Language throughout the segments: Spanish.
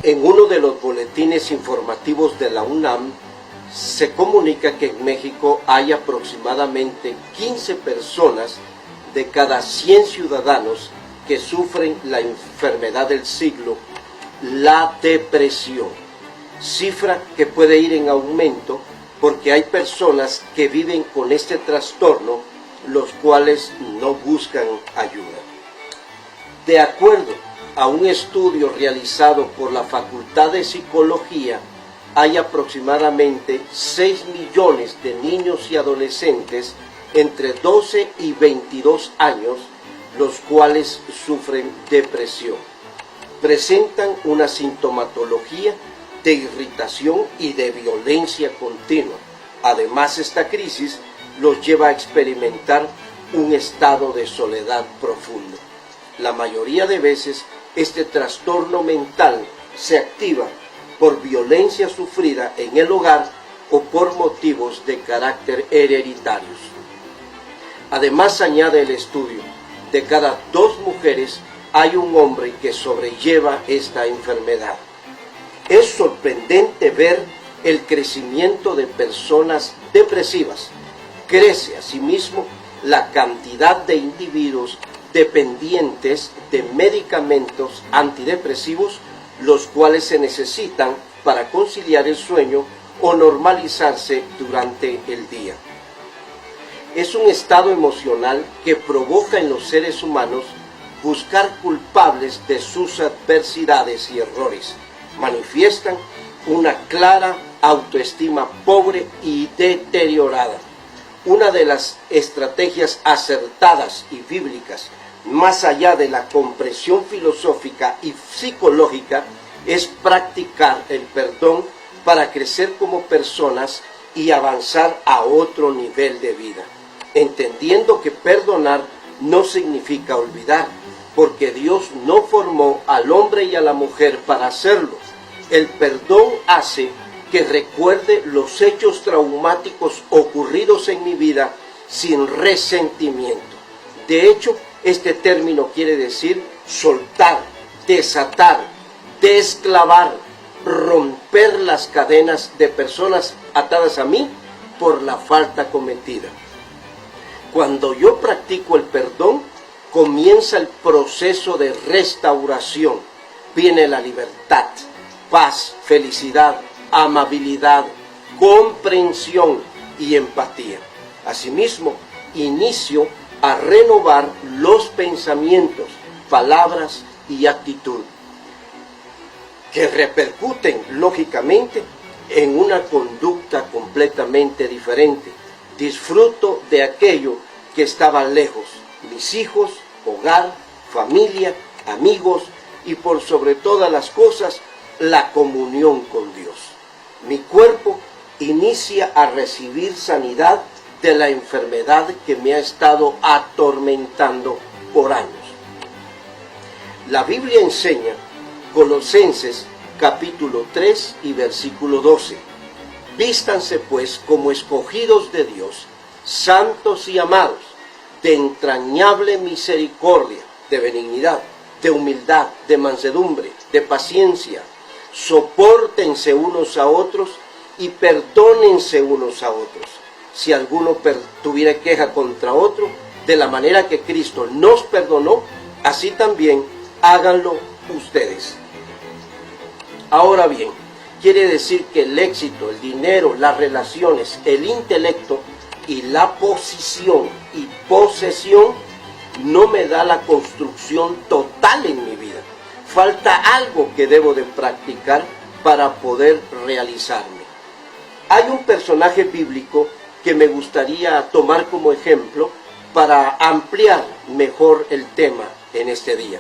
En uno de los boletines informativos de la UNAM se comunica que en México hay aproximadamente 15 personas de cada 100 ciudadanos que sufren la enfermedad del siglo, la depresión. Cifra que puede ir en aumento porque hay personas que viven con este trastorno, los cuales no buscan ayuda. De acuerdo a un estudio realizado por la Facultad de Psicología, hay aproximadamente 6 millones de niños y adolescentes entre 12 y 22 años, los cuales sufren depresión. Presentan una sintomatología de irritación y de violencia continua. Además, esta crisis los lleva a experimentar un estado de soledad profundo. La mayoría de veces, este trastorno mental se activa por violencia sufrida en el hogar o por motivos de carácter hereditarios. Además, añade el estudio, de cada 2 mujeres hay un hombre que sobrelleva esta enfermedad. Es sorprendente ver el crecimiento de personas depresivas. Crece asimismo la cantidad de individuos dependientes de medicamentos antidepresivos, los cuales se necesitan para conciliar el sueño o normalizarse durante el día. Es un estado emocional que provoca en los seres humanos buscar culpables de sus adversidades y errores. Manifiestan una clara autoestima pobre y deteriorada. Una de las estrategias acertadas y bíblicas, más allá de la comprensión filosófica y psicológica, es practicar el perdón para crecer como personas y avanzar a otro nivel de vida, entendiendo que perdonar no significa olvidar, porque Dios no formó al hombre y a la mujer para hacerlo. El perdón hace que recuerde los hechos traumáticos ocurridos en mi vida sin resentimiento. De hecho, este término quiere decir soltar, desatar, desclavar, romper las cadenas de personas atadas a mí por la falta cometida. Cuando yo practico el perdón, comienza el proceso de restauración. Viene la libertad, paz, felicidad, amabilidad, comprensión y empatía. Asimismo, inicio a renovar los pensamientos, palabras y actitud, que repercuten lógicamente en una conducta completamente diferente. Disfruto de aquello que estaba lejos, mis hijos, hogar, familia, amigos y por sobre todas las cosas, la comunión con Dios. Mi cuerpo inicia a recibir sanidad de la enfermedad que me ha estado atormentando por años. La Biblia enseña, Colosenses capítulo 3 y versículo 12, vístanse pues como escogidos de Dios, santos y amados, de entrañable misericordia, de benignidad, de humildad, de mansedumbre, de paciencia, sopórtense unos a otros y perdónense unos a otros. Si alguno tuviera queja contra otro, de la manera que Cristo nos perdonó, así también háganlo ustedes. Ahora bien, quiere decir que el éxito, el dinero, las relaciones, el intelecto y la posición y posesión no me da la construcción total en mi vida. Falta algo que debo de practicar para poder realizarme. Hay un personaje bíblico que me gustaría tomar como ejemplo para ampliar mejor el tema en este día.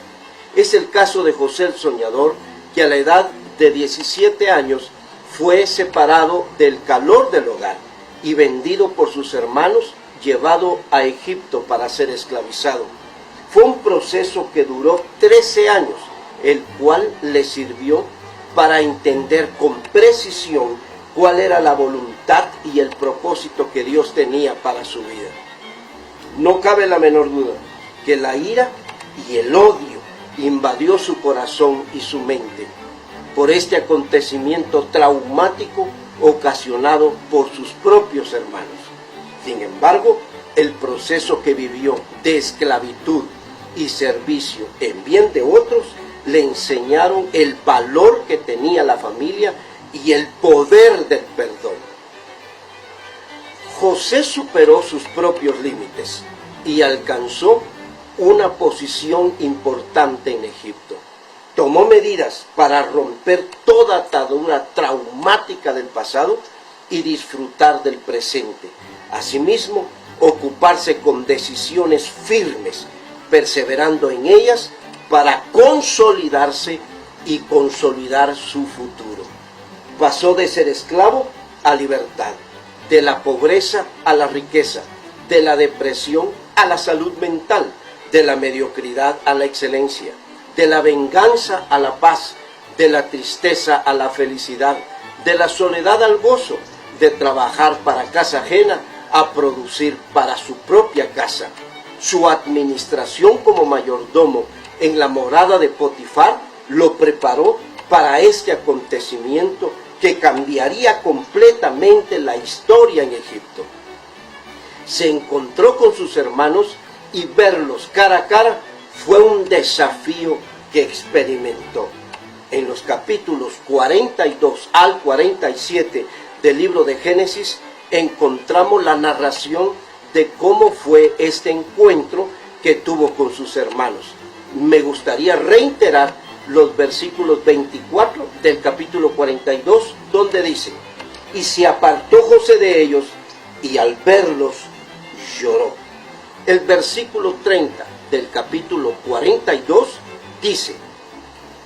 Es el caso de José el Soñador, que a la edad de 17 años fue separado del calor del hogar y vendido por sus hermanos, llevado a Egipto para ser esclavizado. Fue un proceso que duró 13 años, el cual le sirvió para entender con precisión cuál era la voluntad y el propósito que Dios tenía para su vida. No cabe la menor duda que la ira y el odio invadió su corazón y su mente. por este acontecimiento traumático ocasionado por sus propios hermanos. Sin embargo, el proceso que vivió de esclavitud y servicio en bien de otros le enseñaron el valor que tenía la familia y el poder del perdón. José superó sus propios límites y alcanzó una posición importante en Egipto. Tomó medidas para romper toda atadura traumática del pasado y disfrutar del presente. Asimismo, ocuparse con decisiones firmes, perseverando en ellas para consolidarse y consolidar su futuro. Pasó de ser esclavo a libertad, de la pobreza a la riqueza, de la depresión a la salud mental, de la mediocridad a la excelencia, de la venganza a la paz, de la tristeza a la felicidad, de la soledad al gozo, de trabajar para casa ajena a producir para su propia casa. Su administración como mayordomo en la morada de Potifar lo preparó para este acontecimiento que cambiaría completamente la historia en Egipto. Se encontró con sus hermanos y verlos cara a cara fue un desafío que experimentó. En los capítulos 42 al 47 del libro de Génesis encontramos la narración de cómo fue este encuentro que tuvo con sus hermanos. Me gustaría reiterar los versículos 24 del capítulo 42, donde dice: y se apartó José de ellos, y al verlos lloró. El versículo 30 del capítulo 42 dice: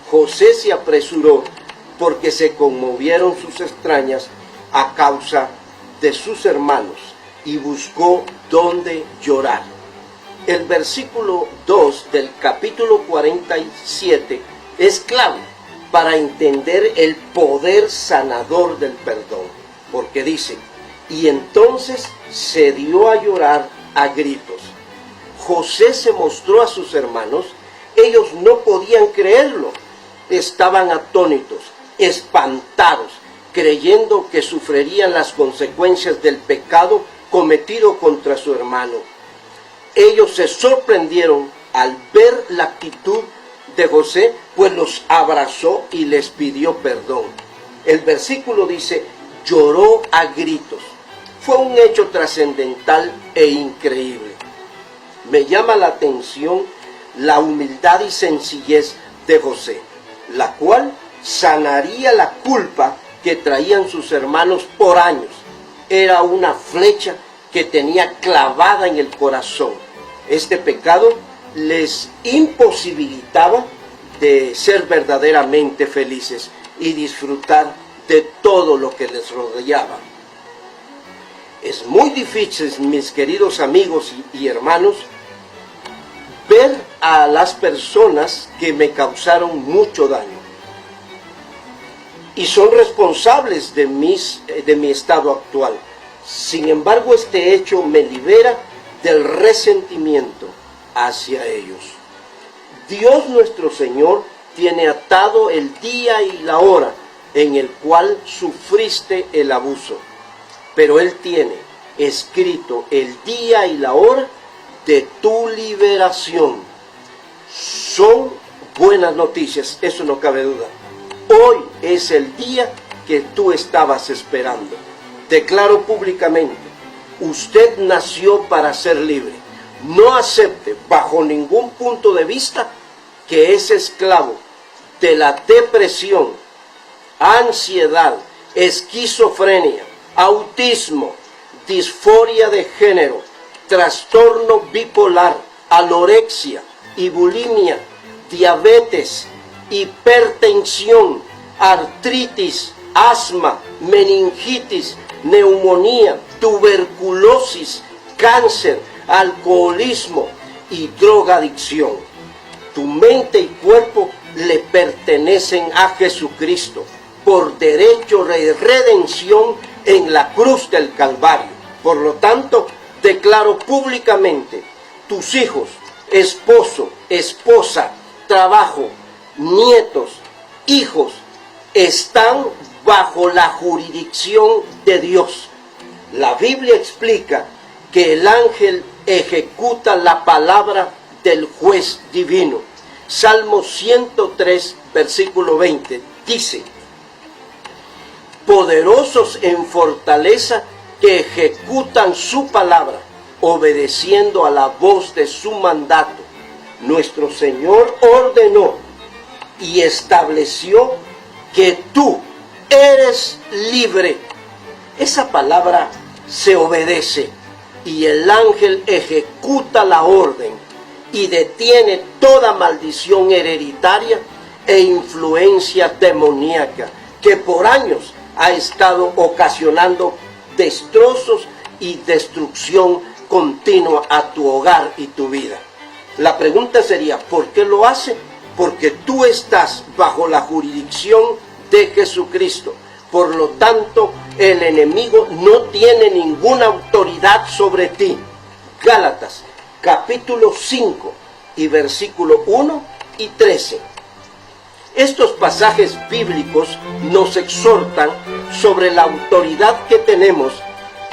José se apresuró porque se conmovieron sus extrañas a causa de sus hermanos, y buscó dónde llorar. El versículo 2 del capítulo 47 es clave para entender el poder sanador del perdón, porque dice: y entonces se dio a llorar a gritos. José se mostró a sus hermanos, ellos no podían creerlo, estaban atónitos, espantados, creyendo que sufrirían las consecuencias del pecado cometido contra su hermano. Ellos se sorprendieron al ver la actitud de José, pues los abrazó y les pidió perdón. El versículo dice: lloró a gritos. Fue un hecho trascendental e increíble. Me llama la atención la humildad y sencillez de José, la cual sanaría la culpa que traían sus hermanos por años. Era una flecha que tenía clavada en el corazón. Este pecado les imposibilitaba de ser verdaderamente felices y disfrutar de todo lo que les rodeaba. Es muy difícil, mis queridos amigos y hermanos, ver a las personas que me causaron mucho daño y son responsables de mi estado actual. Sin embargo, este hecho me libera del resentimiento hacia ellos. Dios nuestro Señor tiene atado el día y la hora en el cual sufriste el abuso, pero Él tiene escrito el día y la hora de tu liberación. Son buenas noticias, eso no cabe duda. Hoy es el día que tú estabas esperando. Declaro públicamente: usted nació para ser libre. No acepte bajo ningún punto de vista que es esclavo de la depresión, ansiedad, esquizofrenia, autismo, disforia de género, trastorno bipolar, anorexia y bulimia, diabetes, hipertensión, artritis, asma, meningitis, neumonía, tuberculosis, cáncer, alcoholismo y drogadicción. Tu mente y cuerpo le pertenecen a Jesucristo por derecho de redención en la cruz del Calvario. Por lo tanto, declaro públicamente: tus hijos, esposo, esposa, trabajo, nietos, hijos están bajo la jurisdicción de Dios. La Biblia explica que el ángel ejecuta la palabra del juez divino. Salmo 103, versículo 20, dice: poderosos en fortaleza que ejecutan su palabra, obedeciendo a la voz de su mandato. Nuestro Señor ordenó y estableció que tú eres libre. Esa palabra se obedece y el ángel ejecuta la orden y detiene toda maldición hereditaria e influencia demoníaca que por años ha estado ocasionando destrozos y destrucción continua a tu hogar y tu vida. La pregunta sería, ¿por qué lo hace? Porque tú estás bajo la jurisdicción de Jesucristo. Por lo tanto, el enemigo no tiene ninguna autoridad sobre ti. Gálatas, capítulo 5 y versículo 1 y 13. Estos pasajes bíblicos nos exhortan sobre la autoridad que tenemos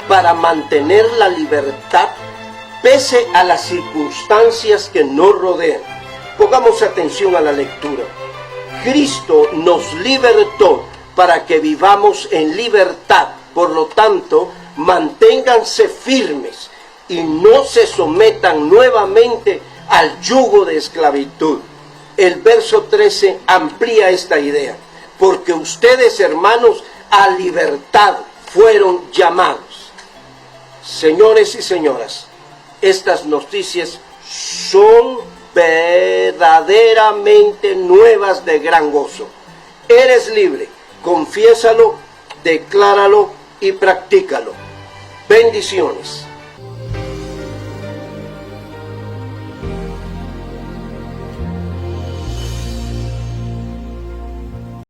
para mantener la libertad pese a las circunstancias que nos rodean. Pongamos atención a la lectura. Cristo nos libertó para que vivamos en libertad. Por lo tanto, manténganse firmes y no se sometan nuevamente al yugo de esclavitud. El verso 13 amplía esta idea. Porque ustedes, hermanos, a libertad fueron llamados. Señores y señoras, estas noticias son verdaderamente nuevas de gran gozo. Eres libre, confiésalo, decláralo y practícalo. Bendiciones.